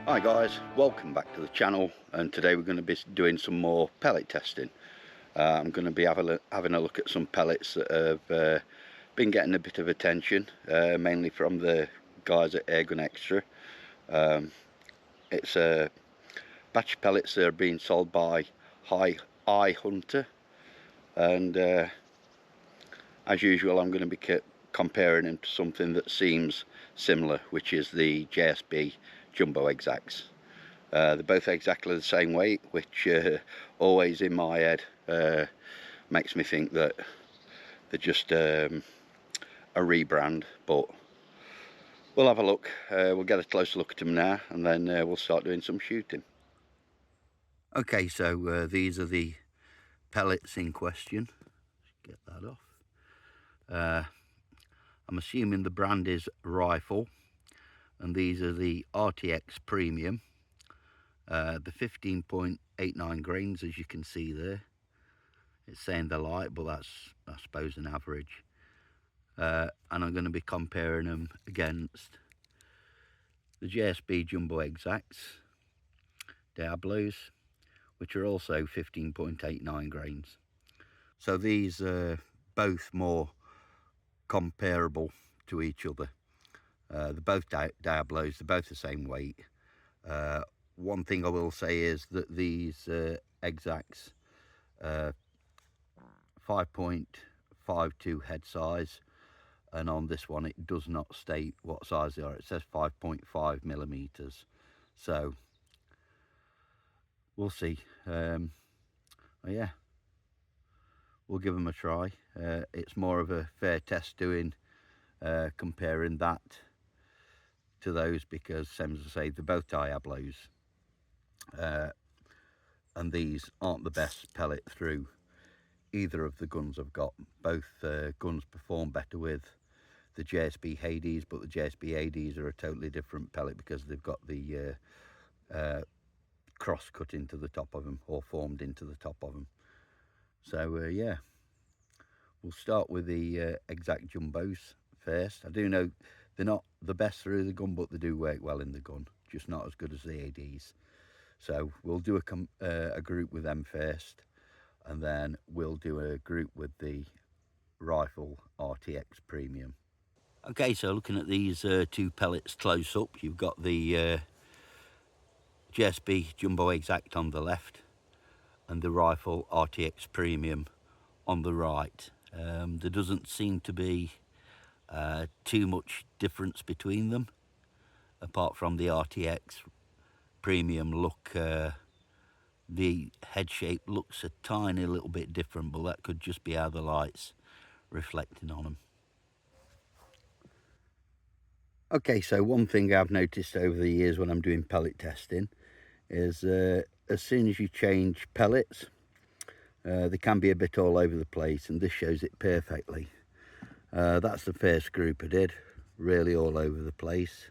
Hi guys, welcome back to the channel, and today we're going to be doing some more pellet testing. I'm going to be having a look at some pellets that have been getting a bit of attention, mainly from the guys at Airgun Extra. It's a batch of pellets that are being sold by Eye Hunter, and as usual I'm going to be comparing them to something that seems similar, which is the JSB Jumbo Exacts. They're both exactly the same weight, which always in my head makes me think that they're just a rebrand, but we'll have a look. We'll get a closer look at them now, and then we'll start doing some shooting. Okay, so these are the pellets in question. Get that off. I'm assuming the brand is Rifle, and these are the RTX Premium. The 15.89 grains, as you can see there. It's saying they're light, but that's, I suppose, an average. And I'm going to be comparing them against the JSB Jumbo Exacts, Diablos, which are also 15.89 grains. So these are both more comparable to each other. They're both Diablos, they're both the same weight. One thing I will say is that these Exacts 5.52 head size, and on this one it does not state what size they are. It says 5.5 millimeters, so we'll see. Yeah, we'll give them a try. It's more of a fair test doing comparing that to those, because same as I say, they're both Diablos, and these aren't the best pellet through either of the guns I've got. Both guns perform better with the JSB Hades, but the JSB Hades are a totally different pellet because they've got the cross cut into the top of them, or formed into the top of them. So yeah, we'll start with the Exact Jumbos first. I do know they're not the best through the gun, but they do work well in the gun, just not as good as the ADs. So we'll do a group with them first, and then we'll do a group with the Rifle RTX Premium. Okay, so looking at these two pellets close up, you've got the JSB Jumbo Exact on the left and the Rifle RTX Premium on the right. There doesn't seem to be too much difference between them, apart from the RTX Premium look. The head shape looks a tiny little bit different, but that could just be how the light's reflecting on them. Okay, so one thing I've noticed over the years when I'm doing pellet testing is as soon as you change pellets, they can be a bit all over the place, and this shows it perfectly. That's the first group I did, really all over the place.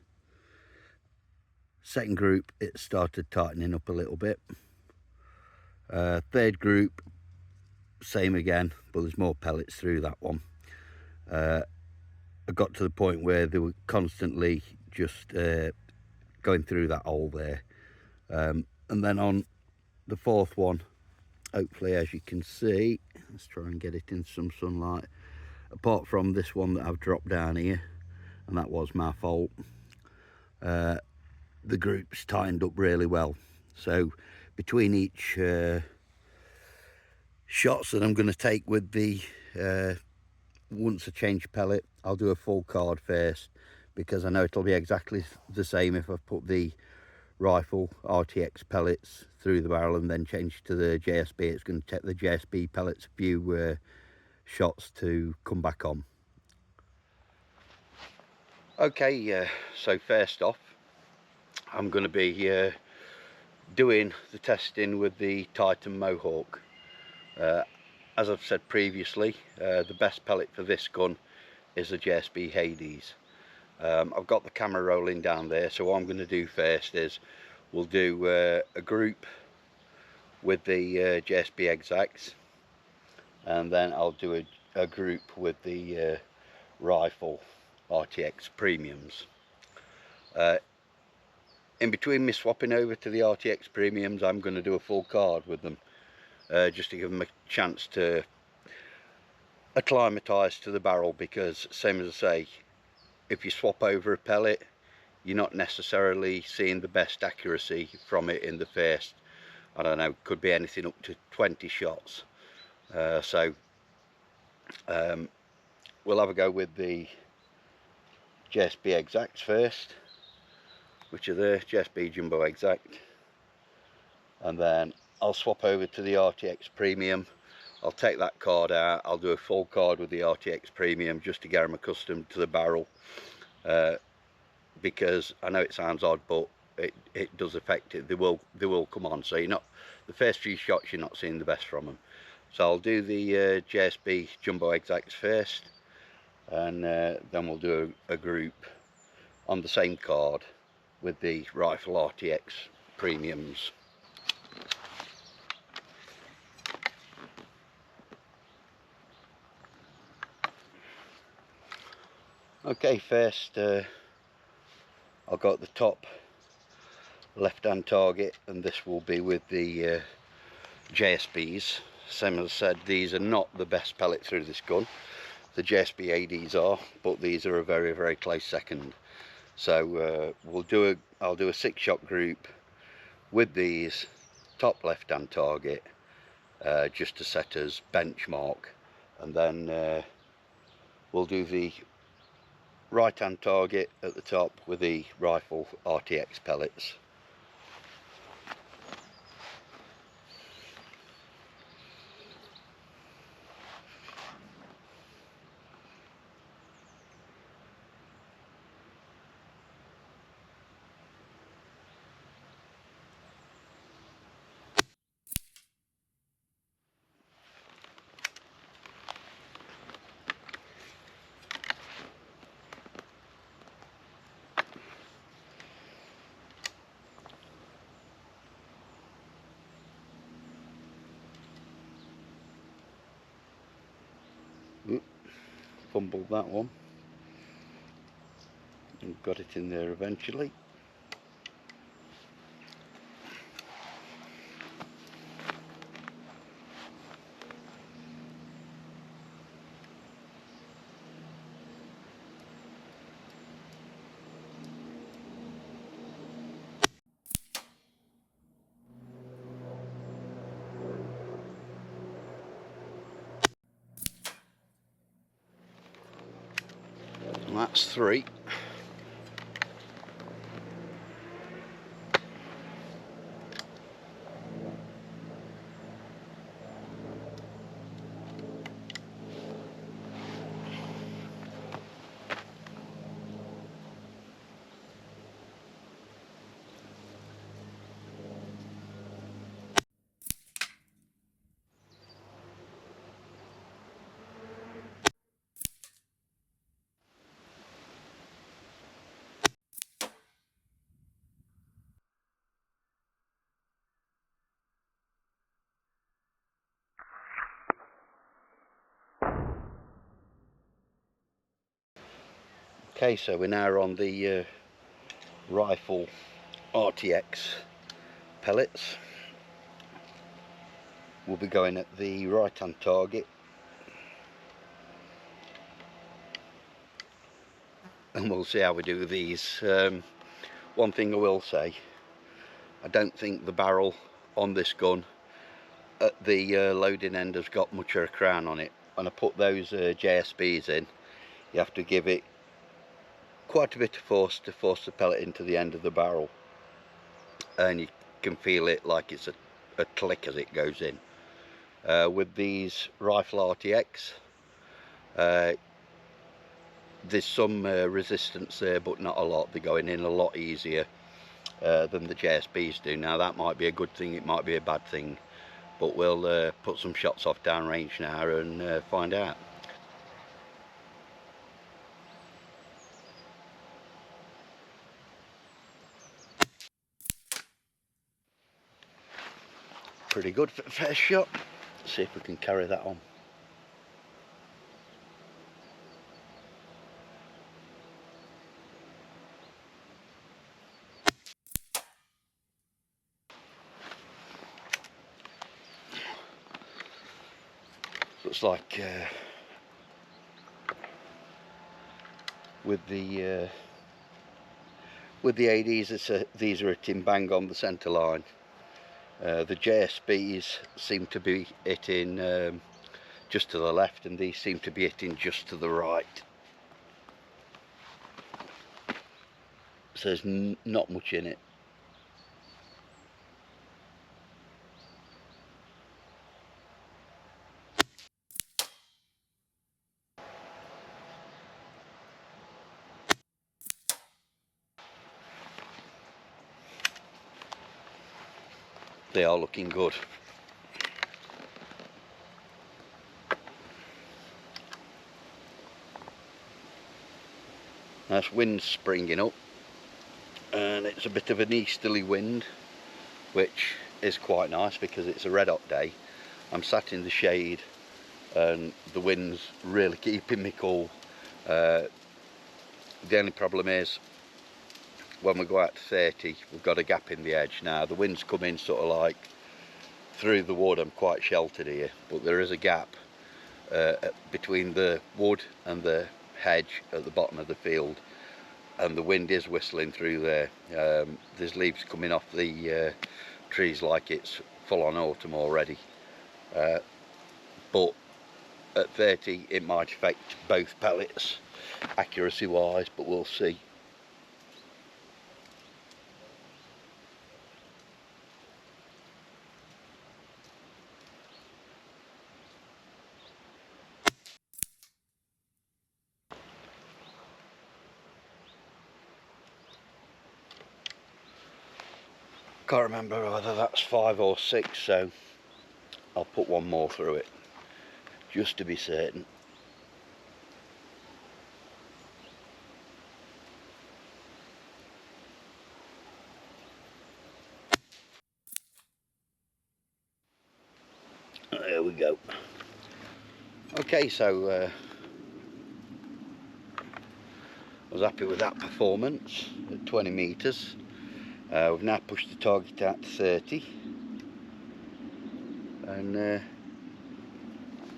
Second group, it started tightening up a little bit. Third group, same again, but there's more pellets through that one. I got to the point where they were constantly just going through that hole there. And then on the fourth one, hopefully, as you can see, let's try and get it in some sunlight. Apart from this one that I've dropped down here, and that was my fault, the group's tightened up really well. So between each shots that I'm going to take with the once I change pellet, I'll do a full card first, because I know it'll be exactly the same if I put the Rifle RTX pellets through the barrel and then change to the JSB. It's going to take the JSB pellets a few shots to come back on. Okay, so first off, I'm going to be doing the testing with the Titan Mohawk. As I've said previously, the best pellet for this gun is the JSB Hades. I've got the camera rolling down there, so what I'm going to do first is we'll do a group with the JSB Exacts, and then I'll do a group with the Rifle RTX Premiums. in between me swapping over to the RTX Premiums, I'm going to do a full card with them, just to give them a chance to acclimatise to the barrel, because same as I say, if you swap over a pellet, you're not necessarily seeing the best accuracy from it in the first, I don't know, could be anything up to 20 shots. So we'll have a go with the JSB Exacts first, which are the JSB Jumbo Exact, and then I'll swap over to the RTX Premium. I'll take that card out, I'll do a full card with the RTX Premium just to get them accustomed to the barrel, because I know it sounds odd, but it does affect it. They will come on, so you're not, the first few shots you're not seeing the best from them. So I'll do the JSB Jumbo Exacts first, and then we'll do a group on the same card with the Rifle RTX Premiums. Okay, first I've got the top left hand target, and this will be with the JSBs. Same as I said, these are not the best pellet through this gun. The JSB ADs are, but these are a very, very close second. So I'll do a 6-shot group with these top left hand target, just to set as benchmark, and then we'll do the right hand target at the top with the Rifle RTX pellets. Fumbled that one, and got it in there eventually. And that's 3. Okay, so we're now on the Rifle RTX pellets. We'll be going at the right hand target, and we'll see how we do with these. One thing I will say, I don't think the barrel on this gun at the loading end has got much of a crown on it. When I put those JSBs in, you have to give it quite a bit of force to force the pellet into the end of the barrel, and you can feel it like it's a click as it goes in. With these Rifle RTX, there's some resistance there, but not a lot. They're going in a lot easier than the JSBs do. Now that might be a good thing, it might be a bad thing, but we'll put some shots off downrange now and find out. Pretty good for the first shot. Let's see if we can carry that on. looks like with the ADs, these are hitting bang on the centre line. The JSBs seem to be hitting just to the left, and these seem to be hitting just to the right. So there's not much in it. They are looking good. Nice wind springing up, and it's a bit of an easterly wind, which is quite nice because it's a red hot day. I'm sat in the shade and the wind's really keeping me cool. The only problem is when we go out to 30, we've got a gap in the edge. Now the wind's coming sort of like through the wood. I'm quite sheltered here, but there is a gap between the wood and the hedge at the bottom of the field, and the wind is whistling through there. There's leaves coming off the trees like it's full on autumn already, but at 30 it might affect both pellets accuracy wise, but we'll see. Can't remember whether that's 5 or 6, so I'll put one more through it just to be certain. There we go. Okay, so I was happy with that performance at 20 metres. We've now pushed the target out to 30, and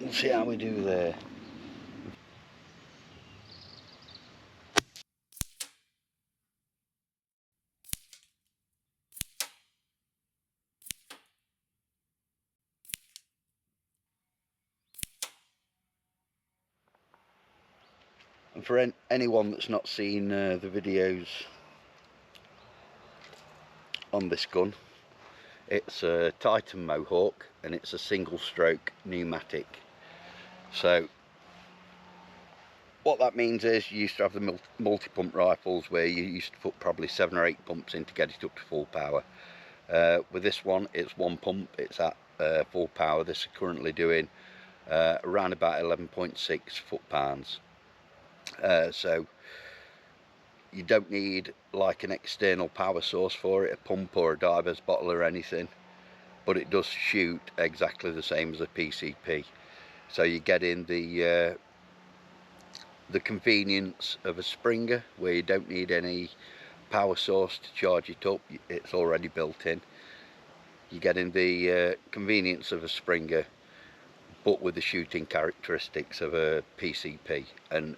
we'll see how we do there. And for anyone that's not seen the videos on this gun, it's a Titan Mohawk and it's a single stroke pneumatic. So what that means is you used to have the multi-pump rifles where you used to put probably 7 or 8 pumps in to get it up to full power. With this one, it's one pump, it's at full power. This is currently doing around about 11.6 foot-pounds. So you don't need like an external power source for it, a pump or a diver's bottle or anything, but it does shoot exactly the same as a PCP. So you get in the convenience of a Springer, where you don't need any power source to charge it up, it's already built in. You get in the convenience of a Springer, but with the shooting characteristics of a PCP. And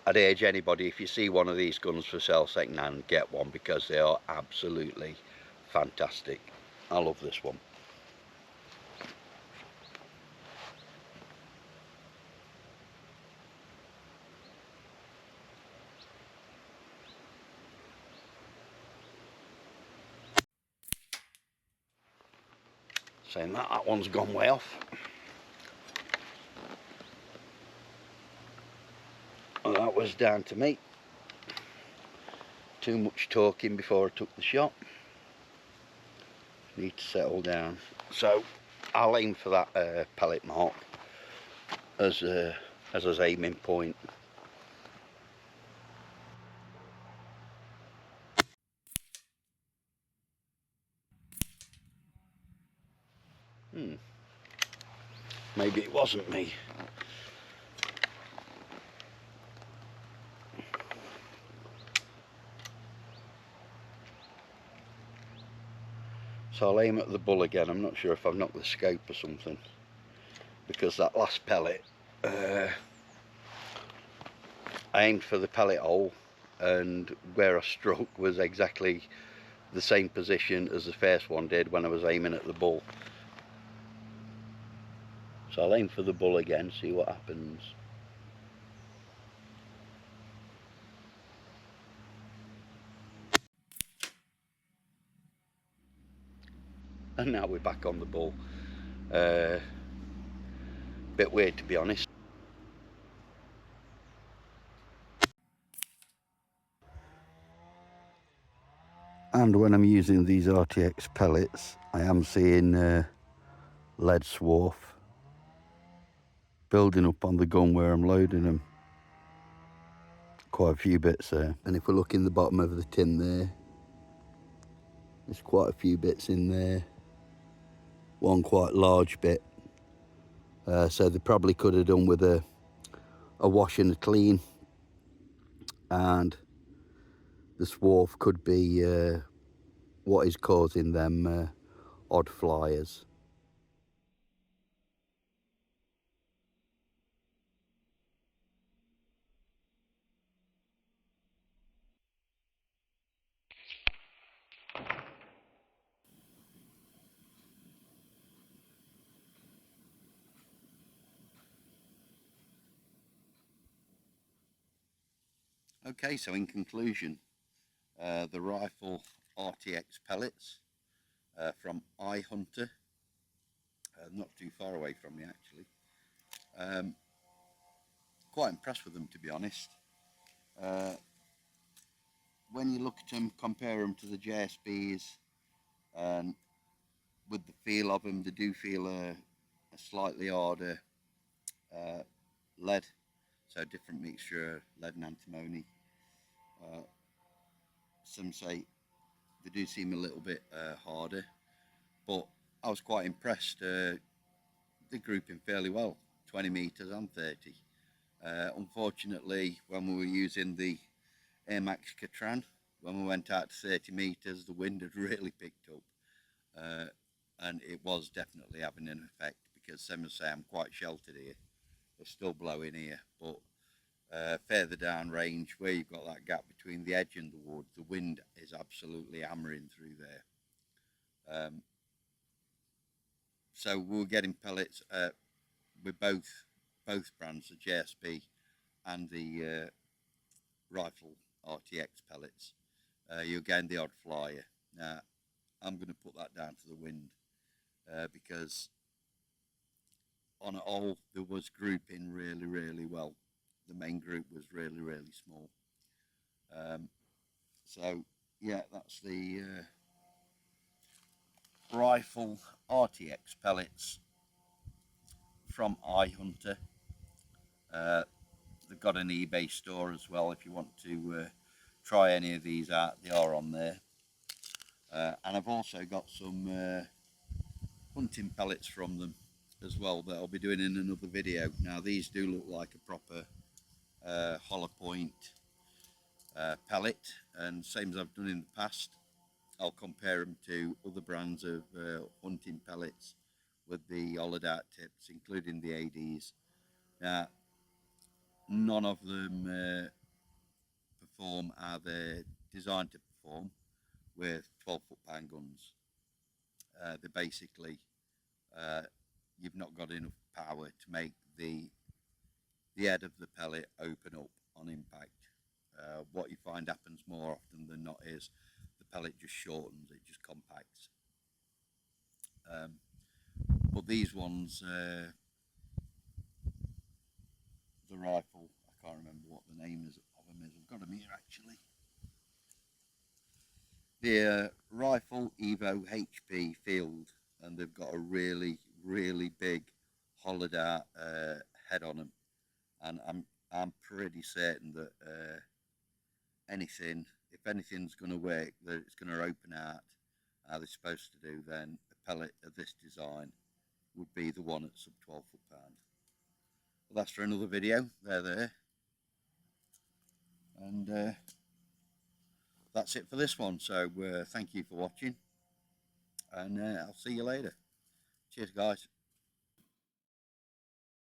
I'd urge anybody, if you see one of these guns for sale second hand, get one, because they are absolutely fantastic. I love this one. Saying that one's gone way off. Well, that was down to me. Too much talking before I took the shot. Need to settle down. So I'll aim for that pellet mark as an aiming point. Maybe it wasn't me. So I'll aim at the bull again. I'm not sure if I've knocked the scope or something. because that last pellet, I aimed for the pellet hole, and where I struck was exactly the same position as the first one did when I was aiming at the bull. So I'll aim for the bull again, see what happens. And now we're back on the bull. Bit weird, to be honest. And when I'm using these RTX pellets, I am seeing lead swarf building up on the gun where I'm loading them. Quite a few bits there. And if we look in the bottom of the tin there, there's quite a few bits in there. One quite large bit. So they probably could have done with a wash and a clean. And the swarf could be what is causing them odd flyers. Okay, so in conclusion, the rifle RTX pellets from iHunter, not too far away from me actually. Quite impressed with them, to be honest. When you look at them, compare them to the JSBs, and with the feel of them, they do feel a slightly harder lead, so a different mixture of lead and antimony. Some say they do seem a little bit harder, but I was quite impressed. They group in fairly well, 20 meters and 30. Unfortunately, when we were using the Air Max Catran, when we went out to 30 meters, the wind had really picked up, and it was definitely having an effect, because some say I'm quite sheltered here. It's still blowing here, but further down range, where you've got that gap between the edge and the wood, the wind is absolutely hammering through there. So we were getting pellets with both brands, the JSB and the rifle RTX pellets. You're getting the odd flyer. Now, I'm going to put that down to the wind, because on a whole, there was grouping really well. The main group was really small. So yeah, that's the rifle RTX pellets from iHunter. They've got an eBay store as well if you want to try any of these out. They are on there. And I've also got some hunting pellets from them as well that I'll be doing in another video. Now these do look like a proper hollow point pellet, and same as I've done in the past, I'll compare them to other brands of hunting pellets with the hollowed out tips, including the ADs. Now, none of them perform how they're designed to perform with 12 foot-pound guns. They're basically, you've not got enough power to make the head of the pellet open up on impact. What you find happens more often than not is the pellet just shortens, it just compacts. But these ones, the rifle, I can't remember what the name is of them is. I've got them here actually. The rifle EVO HP Field, and they've got a really big hollowed out head on them, and I'm pretty certain that if anything's going to work, that it's going to open out how they're supposed to do, then a pellet of this design would be the one at sub 12 foot-pound. Well, that's for another video. They're there. And that's it for this one. So thank you for watching, and I'll see you later. Cheers, guys.